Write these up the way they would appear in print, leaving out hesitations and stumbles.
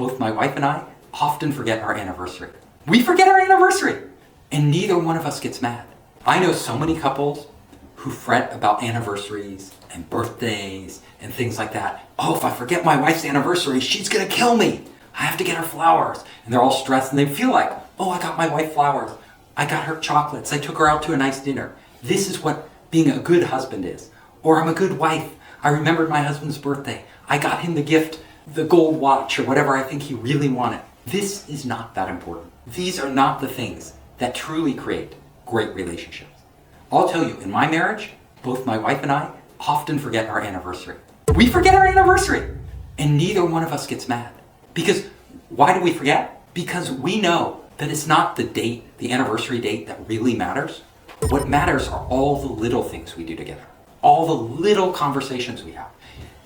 both my wife and I often forget our anniversary. We forget our anniversary, and neither one of us gets mad. I know so many couples who fret about anniversaries and birthdays and things like that. Oh, if I forget my wife's anniversary, she's gonna kill me. I have to get her flowers. And they're all stressed and they feel like, oh, I got my wife flowers. I got her chocolates. I took her out to a nice dinner. This is what being a good husband is. Or I'm a good wife. I remembered my husband's birthday. I got him the gift, the gold watch or whatever I think he really wanted. This is not that important. These are not the things that truly create great relationships. I'll tell you, in my marriage, both my wife and I often forget our anniversary. We forget our anniversary, and neither one of us gets mad. Because why do we forget? Because we know that it's not the date, the anniversary date, that really matters. What matters are all the little things we do together, all the little conversations we have.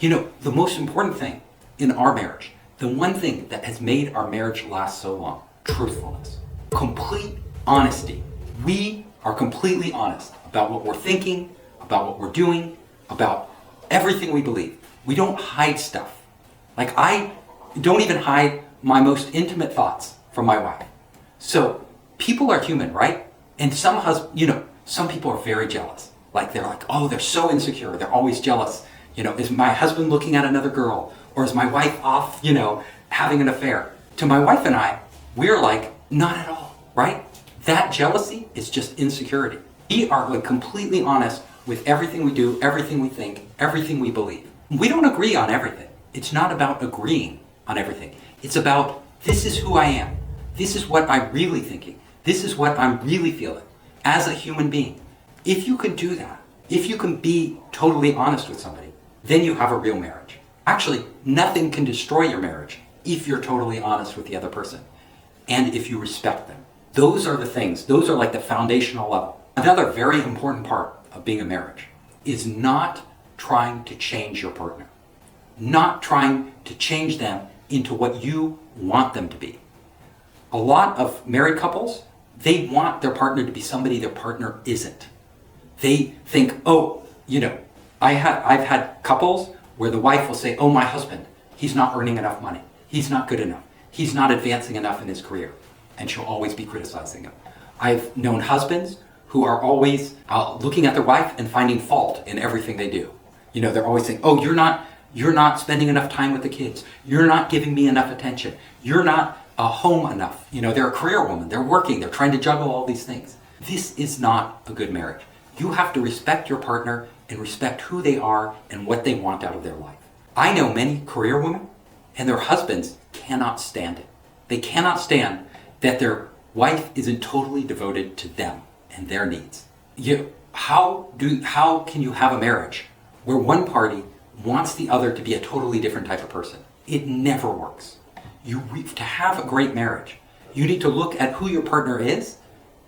You know, the most important thing in our marriage, the one thing that has made our marriage last so long, truthfulness, complete honesty. We are completely honest about what we're thinking, about what we're doing, about everything we believe. We don't hide stuff. Like, I don't even hide my most intimate thoughts from my wife. So people are human, right? And some people are very jealous. Like, they're like, oh, they're so insecure. They're always jealous. Is my husband looking at another girl? Or is my wife off, having an affair? To my wife and I, we're like, not at all, right? That jealousy is just insecurity. We are like completely honest with everything we do, everything we think, everything we believe. We don't agree on everything. It's not about agreeing on everything. It's about, this is who I am. This is what I'm really thinking. This is what I'm really feeling as a human being. If you can do that, if you can be totally honest with somebody, then you have a real marriage. Actually, nothing can destroy your marriage if you're totally honest with the other person and if you respect them. Those are the things, those are like the foundational level. Another very important part of being a marriage is not trying to change your partner, not trying to change them into what you want them to be. A lot of married couples, they want their partner to be somebody their partner isn't. They think, I've had couples where the wife will say, oh, my husband, he's not earning enough money. He's not good enough. He's not advancing enough in his career. And she'll always be criticizing him. I've known husbands who are always looking at their wife and finding fault in everything they do. They're always saying, oh, you're not spending enough time with the kids. You're not giving me enough attention. You're not home enough. They're a career woman. They're working. They're trying to juggle all these things. This is not a good marriage. You have to respect your partner and respect who they are and what they want out of their life. I know many career women and their husbands cannot stand it. They cannot stand that their wife isn't totally devoted to them and their needs. How can you have a marriage where one party wants the other to be a totally different type of person? It never works. To have a great marriage, you need to look at who your partner is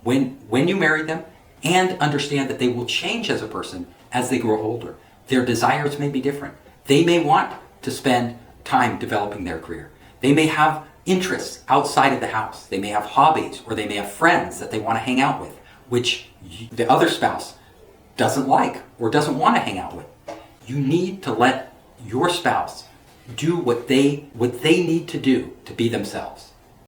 when you marry them and understand that they will change as a person as they grow older. Their desires may be different. They may want to spend time developing their career. They may have interests outside of the house. They may have hobbies, or they may have friends that they want to hang out with, which the other spouse doesn't like or doesn't want to hang out with. You need to let your spouse do what they need to do to be themselves.